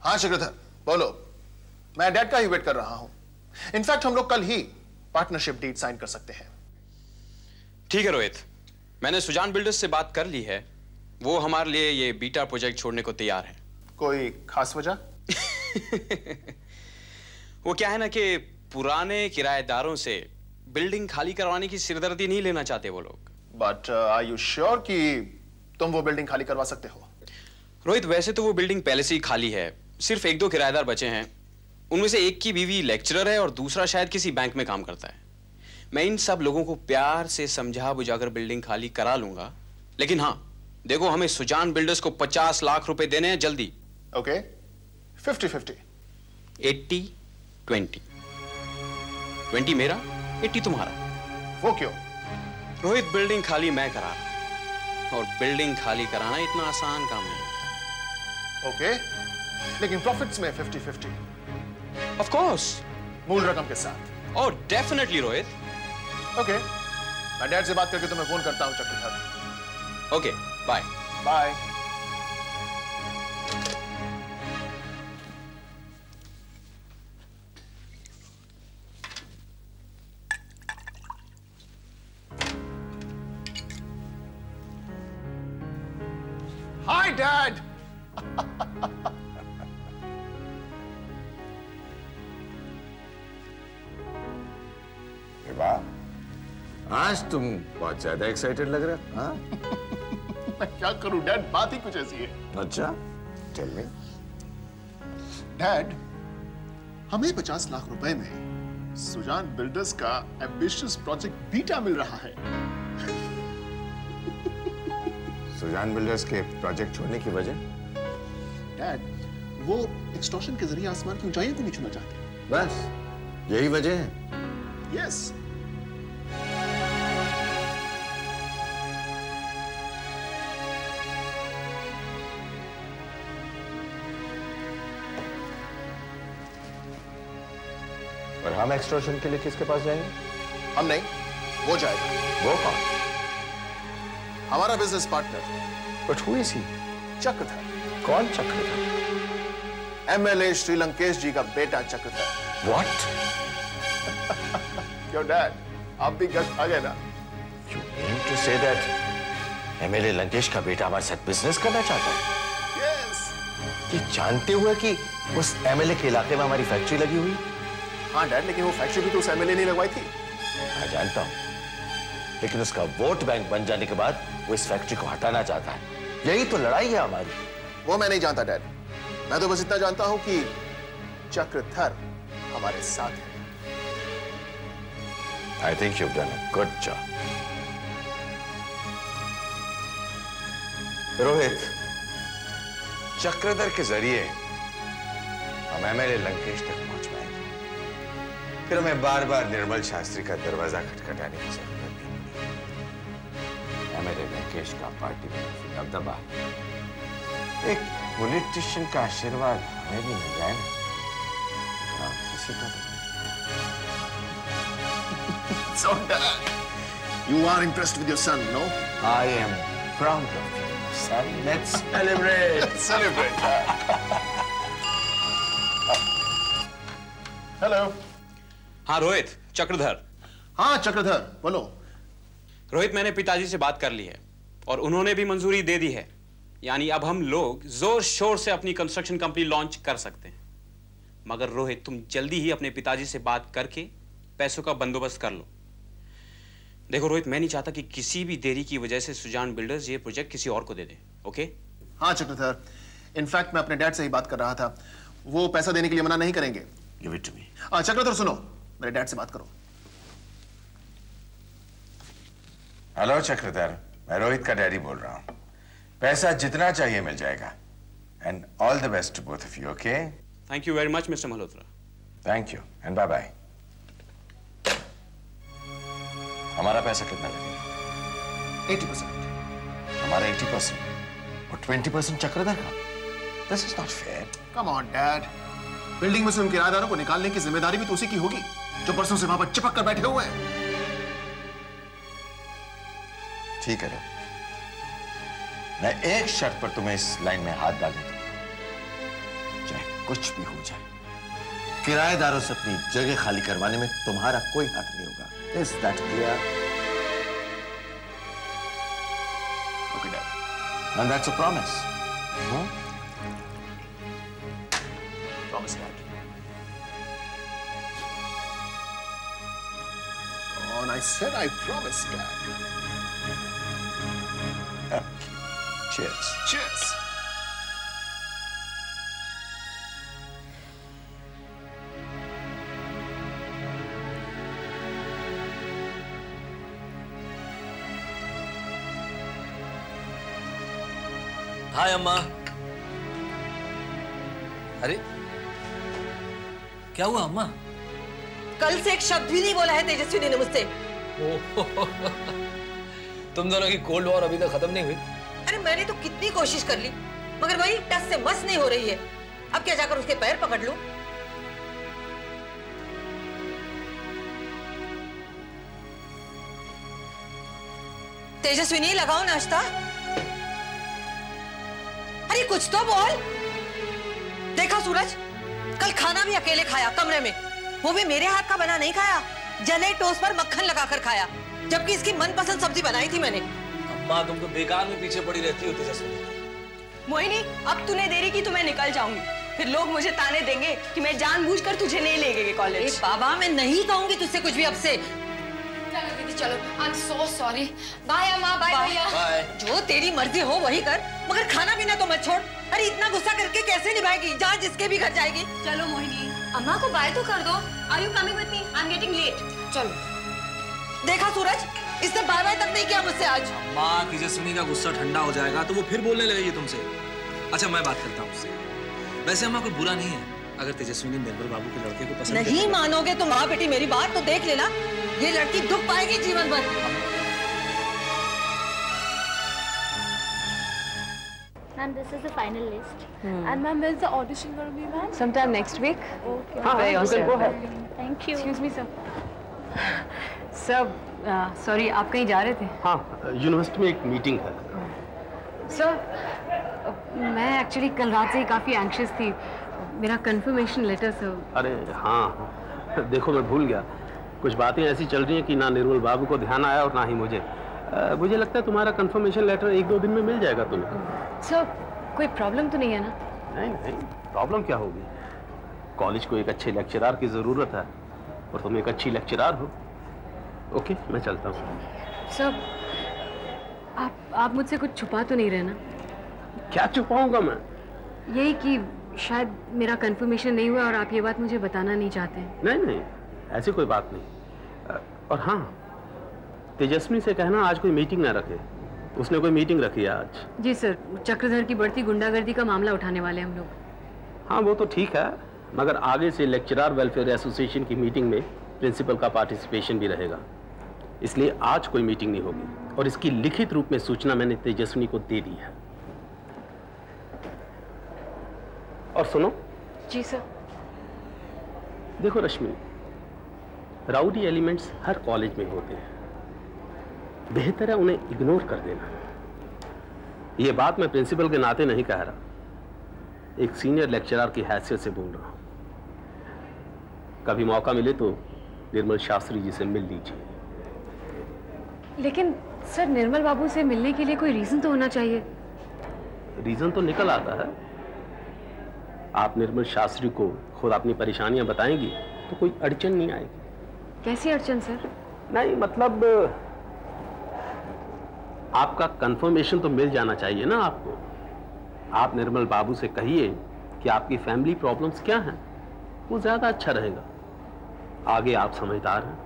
हाँ चक्रधर, बोलो। मैं डैड का ही वेट कर रहा हूं। इनफैक्ट हम लोग कल ही पार्टनरशिप डीड साइन कर सकते हैं। ठीक है रोहित, मैंने सुजान बिल्डर्स से बात कर ली है। वो हमारे लिए ये बीटा प्रोजेक्ट छोड़ने को तैयार है। कोई खास वजह? वो क्या है ना कि पुराने किराएदारों से बिल्डिंग खाली करवाने की सिरदर्दी नहीं लेना चाहते वो लोग। बट आर यू श्योर कि तुम वो बिल्डिंग खाली करवा सकते हो? रोहित, वैसे तो वो बिल्डिंग पहले से ही खाली है। सिर्फ 1-2 किराएदार बचे हैं। उनमें से एक की बीवी लेक्चरर है और दूसरा शायद किसी बैंक में काम करता है। मैं इन सब लोगों को प्यार से समझा बुझाकर बिल्डिंग खाली करा लूंगा। लेकिन हाँ देखो, हमें सुजान बिल्डर्स को 50 लाख रुपए देने हैं जल्दी। ओके, 50-50। 80-20। 20 मेरा, 80 तुम्हारा। वो क्यों? रोहित, बिल्डिंग खाली मैं करा रहा और बिल्डिंग खाली कराना इतना आसान काम नहीं। ओके, लेकिन प्रॉफिट्स में 50-50। ऑफ कोर्स, मूल रकम के साथ। और डेफिनेटली रोहित। ओके, मैं डैड से बात करके तुम्हें फोन करता हूं Chakradhar. Okay, bye bye. Hi dad. आज तुम बहुत ज्यादा एक्साइटेड लग रहे हो। हाँ? मैं क्या करूं डैड, बात ही कुछ ऐसी है। अच्छा, टेल मी। डैड, हमें 50 लाख रुपए में सुजान बिल्डर्स का एम्बिशियस प्रोजेक्ट बीटा मिल रहा है। सुजान बिल्डर्स के प्रोजेक्ट छोड़ने की वजह? डैड, वो एक्सटॉर्शन के जरिए आसमान की ऊंचाइयों को नहीं छूना चाहते। बस यही वजह है? यस। और हम एक्सटॉर्शन के लिए किसके पास जाएंगे? हम नहीं, वो जाएगा। वो कौन? हमारा business partner. But who is he? Chakradhar. कौन चक्रधर? एमएलए श्रीलंकेश जी का बेटा चक्रधर। व्हाट? योर डैड, आप भी गश आ गए ना? You mean to say that MLA Lankesh का बेटा हमारे साथ बिजनेस करना चाहता है? यस। ये जानते हुए कि उस एमएलए के इलाके में हमारी फैक्ट्री लगी हुई? हाँ डैड, लेकिन वो फैक्ट्री भी तो उस एमएलए ने लगवाई थी। मैं जानता हूं, लेकिन उसका वोट बैंक बन जाने के बाद वो इस फैक्ट्री को हटाना चाहता है। यही तो लड़ाई है हमारी। वो मैं नहीं जानता डैड, मैं तो बस इतना जानता हूं कि चक्रधर हमारे साथ है। I think you've done a good job. Rohit, Chakradhar के जरिए हम एमएलए लंकेश तक पहुंच पाएंगे। फिर हमें बार बार निर्मल शास्त्री का दरवाजा खटखटाने की जरूरत नहीं पड़ेगी। एमएलए लंकेश का पार्टी में दबदबा, एक पॉलिटिशियन का आशीर्वाद हमें भी मिल जाए ना, किसी का भी। So dad, you are impressed with your son, no? I am proud of you, son. Let's celebrate. Celebrate. Hello. हाँ रोहित, चक्रधर। हाँ चक्रधर, बोलो। रोहित, मैंने पिताजी से बात कर ली है और उन्होंने भी मंजूरी दे दी है। यानी अब हम लोग जोर शोर से अपनी कंस्ट्रक्शन कंपनी लॉन्च कर सकते हैं। मगर रोहित, तुम जल्दी ही अपने पिताजी से बात करके पैसों का बंदोबस्त कर लो। देखो रोहित, मैं नहीं चाहता कि किसी भी देरी की वजह से सुजान बिल्डर्स ये प्रोजेक्ट किसी और को दे दे। ओके? हाँ चक्रधर, इनफैक्ट मैं अपने डैड से ही बात कर रहा था, वो पैसा देने के लिए मना नहीं करेंगे। Give it to me. Chakradhar सुनो, मेरे डैड से बात करो। हेलो चक्रधर, मैं रोहित का डैडी बोल रहा हूँ। पैसा जितना चाहिए मिल जाएगा। And all the best to both of you, okay? Thank you very much mister Malhotra. Thank you and bye bye. हमारा पैसा कितना लगेगा? 80%। हमारा 80% और 20% चक्रधर का? This is not fair. Come on, Dad. Building में से उन किराएदारों को निकालने की जिम्मेदारी भी तो उसी की होगी, जो परसों से वहां पर चिपक कर बैठे हुए हैं। ठीक है, मैं एक शर्त पर तुम्हें इस लाइन में हाथ डालने दूंगा। जय। कुछ भी हो जाए, किराएदारों से अपनी जगह खाली करवाने में तुम्हारा कोई हाथ नहीं होगा। Is that clear? Okay, Dad. And that's a promise. Huh? Promise, Dad. Come on, I said I promise, Dad. Cheers. Cheers. हाय अम्मा। अरे क्या हुआ अम्मा? कल से एक शब्द भी नहीं बोला है तेजस्विनी ने मुझसे। तुम दोनों की कोल्ड वॉर अभी तक खत्म नहीं हुई? अरे मैंने तो कितनी कोशिश कर ली, मगर वही टस से मस नहीं हो रही है। अब क्या जाकर उसके पैर पकड़ लूं? तेजस्विनी लगाओ नाश्ता। अरे कुछ तो बोल। देखा सूरज, कल खाना भी अकेले खाया कमरे में, वो भी मेरे हाथ का बना नहीं खाया, जले टोस्ट पर मक्खन लगाकर खाया, जबकि इसकी मनपसंद सब्जी बनाई थी मैंने। अम्मा तुम तो बेकार में पीछे पड़ी रहती हो तेजस्विनी। मोहिनी, अब तूने देरी की तो मैं निकल जाऊंगी, फिर लोग मुझे ताने देंगे कि मैं जानबूझकर तुझे नहीं ले गई कॉलेज। बाबा मैं नहीं कहूंगी तुझसे कुछ भी अब से। चलो दीदी चलो, I am so sorry. Bye अम्मा, बाय भैया। बाय। जो तेरी मर्जी हो वही कर, मगर खाना पीना तो मत छोड़। अरे इतना गुस्सा करके कैसे निभाएगी, जहाँ जिसके भी घर जाएगी। चलो मोहिनी, अम्मा को बाय तो कर दो। Are you coming with me? I am getting late. चलो। देखा सूरज, इसने बाय बाय तक नहीं किया मुझसे आज। अम्मा तेजस्विनी का गुस्सा ठंडा हो जाएगा तो वो फिर बोलने लगेगी तुमसे। अच्छा मैं बात करता हूँ उससे। वैसे अम्मा कोई बुरा नहीं है अगर तेजस्विनी निर्मल बाबू के लड़के को पसंद नहीं मानोगे तुम। हाँ बेटी मेरी बात तो देख लेना, ये लड़की दुख पाएगी जीवन भर। Ma'am, this is the final list. And ma'am, when's the audition going to be, ma'am? Sometime next week. Okay. You can go ahead. Thank you. Excuse me, sir. Sir, sorry आप कहीं जा रहे थे? हाँ, यूनिवर्सिटी में एक meeting है। Sir, मैं एक्चुअली कल रात से ही काफ़ी एंग्शियस थी। मेरा कंफर्मेशन लेटर सर। अरे हाँ, देखो मैं भूल गया। कुछ बातें ऐसी चल रही हैं कि ना निर्मल बाबू को ध्यान आया और ना ही मुझे। मुझे लगता है तुम्हारा कंफर्मेशन लेटर 1-2 दिन में मिल जाएगा तुम्हें। सर, कोई प्रॉब्लम तो नहीं है ना? नहीं, प्रॉब्लम क्या होगी। कॉलेज को एक अच्छे लेक्चरार की ज़रूरत है और तुम एक अच्छी लेक्चरार हो। ओके, मैं चलता हूँ। सर, आप मुझसे कुछ छुपा तो नहीं रहे ना? क्या छुपाऊंगा मैं? यही कि शायद मेरा कंफर्मेशन नहीं हुआ और आप ये बात मुझे बताना नहीं चाहते। नहीं, ऐसी कोई बात नहीं। और हाँ, तेजस्विनी से कहना आज कोई मीटिंग ना रखे। उसने कोई मीटिंग रखी है आज। जी सर, चक्रधर की बढ़ती गुंडागर्दी का मामला उठाने वाले हम लोग। हाँ वो तो ठीक है, मगर आगे से लेक्चरर वेलफेयर एसोसिएशन की मीटिंग में प्रिंसिपल का पार्टिसिपेशन भी रहेगा, इसलिए आज कोई मीटिंग नहीं होगी और इसकी लिखित रूप में सूचना मैंने तेजस्विनी को दे दी है। और सुनो। जी सर। देखो रश्मि, राउडी एलिमेंट्स हर कॉलेज में होते हैं, बेहतर है उन्हें इग्नोर कर देना। यह बात मैं प्रिंसिपल के नाते नहीं कह रहा, एक सीनियर लेक्चरर की हैसियत से बोल रहा हूं। कभी मौका मिले तो निर्मल शास्त्री जी से मिल लीजिए। लेकिन सर, निर्मल बाबू से मिलने के लिए कोई रीजन तो होना चाहिए। रीजन तो निकल आता है। आप निर्मल शास्त्री को खुद अपनी परेशानियां बताएंगी तो कोई अड़चन नहीं आएगी। कैसी अड़चन सर? नहीं मतलब आपका कंफर्मेशन तो मिल जाना चाहिए ना आपको। आप निर्मल बाबू से कहिए कि आपकी फैमिली प्रॉब्लम्स क्या हैं, वो ज्यादा अच्छा रहेगा। आगे आप समझदार हैं।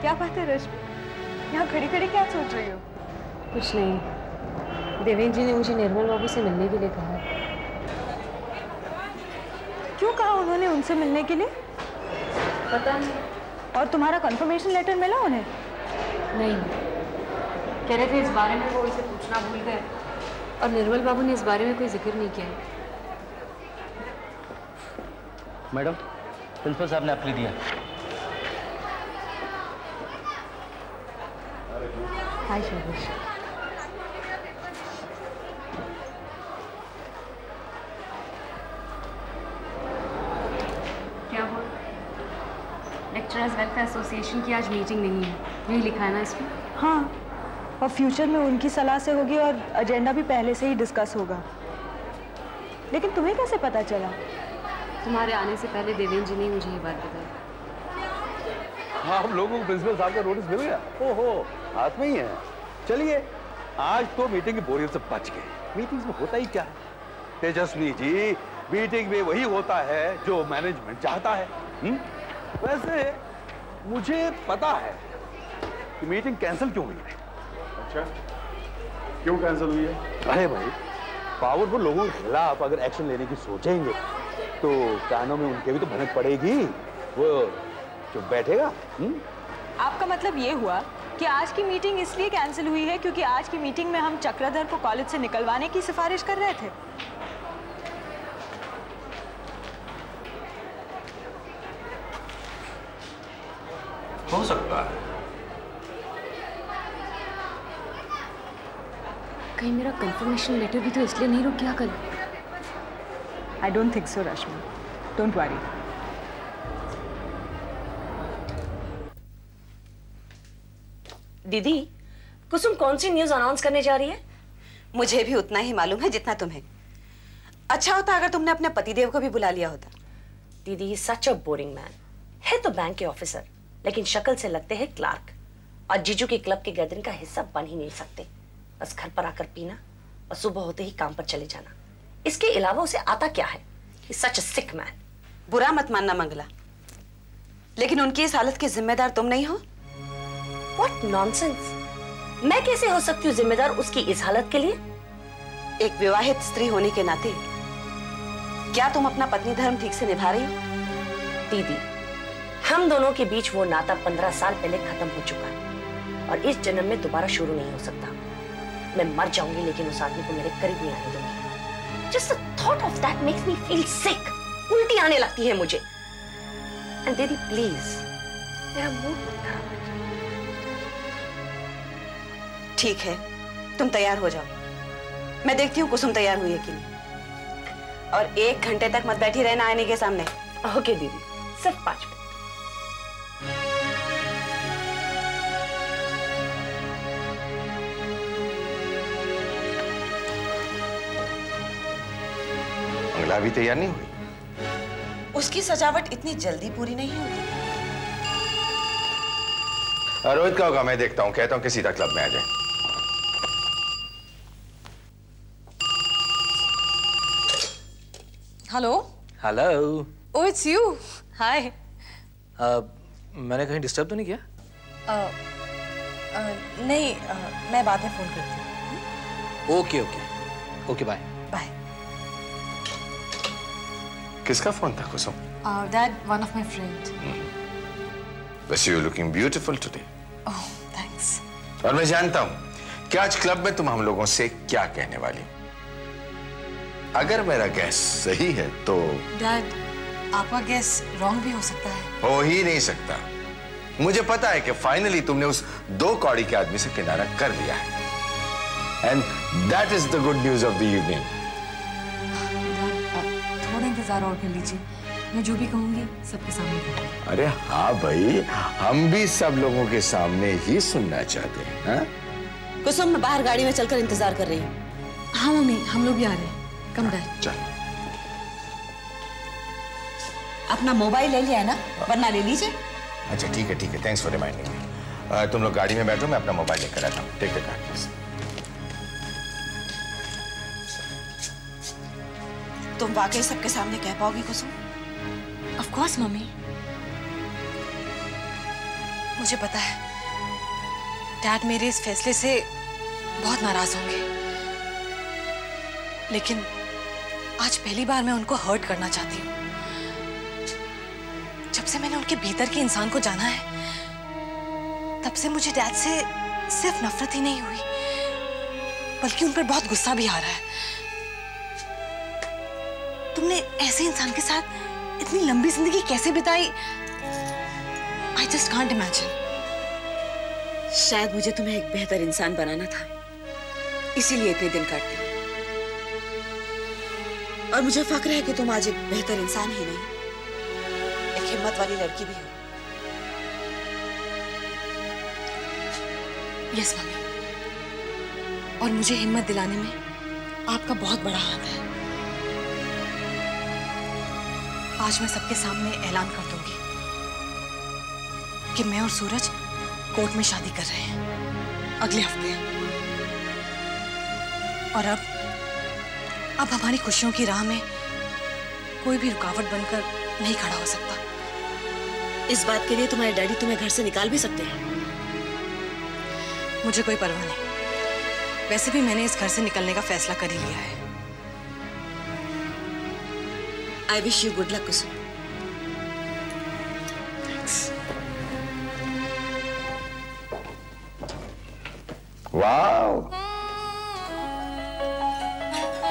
क्या बात है रश्मि, यहाँ खड़ी खड़ी क्या सोच रही हो? कुछ नहीं, देवेंद्र जी ने मुझे निर्मल बाबू से मिलने के लिए कहा। क्यों कहा उन्होंने उनसे मिलने के लिए? पता नहीं। और तुम्हारा कंफर्मेशन लेटर मिला उन्हें? नहीं, कह रहे थे इस बारे में वो इसे पूछना भूल गए और निर्मल बाबू ने इस बारे में कोई जिक्र नहीं किया है। मैडम, प्रिंसिपल साहब ने अप्लाई दिया। हाय शैलेश। क्या हुआ? लेक्चरर्स वेलफेयर एसोसिएशन की आज मीटिंग नहीं है, यही लिखा है ना इसमें? हाँ, और फ्यूचर में उनकी सलाह से होगी और एजेंडा भी पहले से ही डिस्कस होगा। लेकिन तुम्हें कैसे पता चला? तुम्हारे आने से पहले देवेंद्र जी ने मुझे ये बात बताई। हाँ, हम लोगों को प्रिंसिपल साहब का नोटिस मिल गया। ओहो, हाथ में ही है। चलिए, आज तो मीटिंग की बोरियत से बच गए। मीटिंग में होता ही क्या है तेजस्वी जी, मीटिंग में वही होता है जो मैनेजमेंट चाहता है। वैसे मुझे पता है कि मीटिंग कैंसिल क्यों हुई है। अच्छा, क्यों कैंसिल हुई है? अरे भाई, पावरफुल लोगों के खिलाफ अगर एक्शन लेने की सोचेंगे तो कानों में उनके भी तो भनक पड़ेगी। वो चुप बैठेगा। आपका मतलब ये हुआ कि आज की मीटिंग इसलिए कैंसिल हुई है क्योंकि आज की मीटिंग में हम चक्रधर को कॉलेज से निकलवाने की सिफारिश कर रहे थे। हो सकता है। कहीं मेरा कंफर्मेशन लेटर भी तो इसलिए नहीं रुक गया कल? I don't think so Rashmi, don't worry. दीदी, कुसुम कौन सी न्यूज़ अनाउंस करने जा रही है? मुझे भी उतना ही मालूम है जितना तुम्हें। अच्छा होता अगर तुमने अपने पतिदेव को भी बुला लिया होता। दीदी, सच अ बोरिंग मैन है तो बैंक के ऑफिसर, लेकिन शक्ल से लगते हैं क्लार्क, और जीजू के क्लब के गैदरिंग का हिस्सा बन ही नहीं सकते। बस घर पर आकर पीना और सुबह होते ही काम पर चले जाना। इसके अलावा उसे आता क्या है? सच अ सिक मैन। बुरा मत मानना मंगला, लेकिन उनकी इस हालत की जिम्मेदार तुम नहीं हो। What nonsense! मैं कैसे हो सकती हूँ जिम्मेदार उसकी इस हालत के लिए? एक विवाहित स्त्री होने के नाते क्या तुम अपना पत्नी धर्म ठीक से निभा रही हो? दीदी, हम दोनों के बीच वो नाता 15 साल पहले खत्म हो चुका है और इस जन्म में दोबारा शुरू नहीं हो सकता। मैं मर जाऊंगी लेकिन उस आदमी को मेरे करीब नहीं आने दूंगी। Just the thought of that makes me feel sick. उल्टी आने लगती है मुझे। And दीदी प्लीज, मेरा मूड मत खराब करिए। ठीक है, तुम तैयार हो जाओ। मैं देखती हूँ कुसुम तैयार हुई है कि नहीं। और 1 घंटे तक मत बैठी रहना आईने के सामने। ओके दीदी, सिर्फ 5 मिनट। मंगला भी तैयार नहीं हुई? उसकी सजावट इतनी जल्दी पूरी नहीं होती। रोहित का होगा, मैं देखता हूँ। कहता हूँ कि सीधा क्लब में आ जाए। Hello. Hello. Oh, it's you. Hi. मैंने कहीं डिस्टर्ब तो नहीं किया? नहीं, मैं बाद में फोन करती हूँ। Okay okay okay, bye bye. किसका फोन था Kusum? Dad, one of my friend. But you're looking beautiful today. Oh, thanks. और मैं जानता हूँ कि आज क्लब में तुम हम लोगों से क्या कहने वाली। अगर मेरा गैस सही है तो Dad, आपका गैस रॉन्ग भी हो सकता है। हो ही नहीं सकता। मुझे पता है कि फाइनली तुमने उस 2 कौड़ी के आदमी से किनारा कर लिया है। And that is the good news of the evening. थोड़ा इंतजार और कर लीजिए, मैं जो भी कहूंगी सबके सामने कहूंगी। अरे हाँ भाई, हम भी सब लोगों के सामने ही सुनना चाहते हैं। हाँ? कुसुम, मैं बाहर गाड़ी में चलकर इंतजार कर रही हूँ। हाँ मम्मी, हम लोग भी आ रहे हैं। कम बैठ। चल। अपना मोबाइल ले लिया है ना, वरना ले लीजिए। अच्छा ठीक है, थैंक्स फॉर रिमाइंडिंग मी। तुम लोग गाड़ी में बैठो, मैं अपना मोबाइल लेकर आता हूँ। Take the car please. तुम वाकई सबके सामने कह पाओगी कुसुम? Of course mummy. मुझे पता है डैड मेरे इस फैसले से बहुत नाराज होंगे, लेकिन आज पहली बार मैं उनको हर्ट करना चाहती हूँ। जब से मैंने उनके भीतर के इंसान को जाना है, तब से मुझे डैड से सिर्फ नफरत ही नहीं हुई बल्कि उन पर बहुत गुस्सा भी आ रहा है। तुमने ऐसे इंसान के साथ इतनी लंबी जिंदगी कैसे बिताई? I just can't imagine. शायद मुझे तुम्हें एक बेहतर इंसान बनाना था, इसीलिए इतने दिन काटते। और मुझे फक्र है कि तुम आज एक बेहतर इंसान ही नहीं, एक हिम्मत वाली लड़की भी हो। यस मम्मी, और मुझे हिम्मत दिलाने में आपका बहुत बड़ा हाथ है। आज मैं सबके सामने ऐलान कर दूंगी कि मैं और सूरज कोर्ट में शादी कर रहे हैं अगले हफ्ते। और अब हमारी खुशियों की राह में कोई भी रुकावट बनकर नहीं खड़ा हो सकता। इस बात के लिए तुम्हारे डैडी तुम्हें घर से निकाल भी सकते हैं। मुझे कोई परवाह नहीं, वैसे भी मैंने इस घर से निकलने का फैसला कर ही लिया है। I wish you good luck, Kusum. Wow,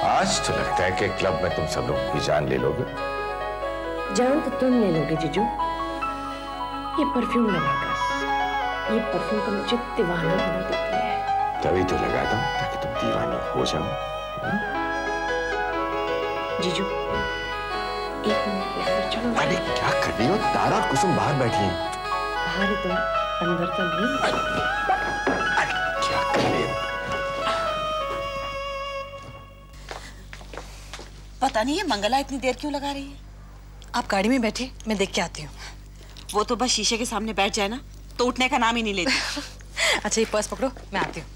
आज तो लगता है कि क्लब में तुम सब लोग की जान ले लोगे। जान तो तुम ले लोगे जीजू। ये परफ्यूम लगाकर, ये परफ्यूम तो मुझे दीवाना बना देती है। तभी तो लगाता हूँ ताकि तुम दीवानी हो जाओ। जीजू, एक मिनट अंदर चलो। अरे क्या कर रही हो? तारा और कुसुम बाहर बैठी हैं। बाहर तो अंदर तो नहीं। अरे क्या कर रही हो? पता नहीं ये मंगला इतनी देर क्यों लगा रही है। आप गाड़ी में बैठिए, मैं देख के आती हूँ। वो तो बस शीशे के सामने बैठ जाए ना तो उठने का नाम ही नहीं लेती। अच्छा ये पर्स पकड़ो, मैं आती हूँ।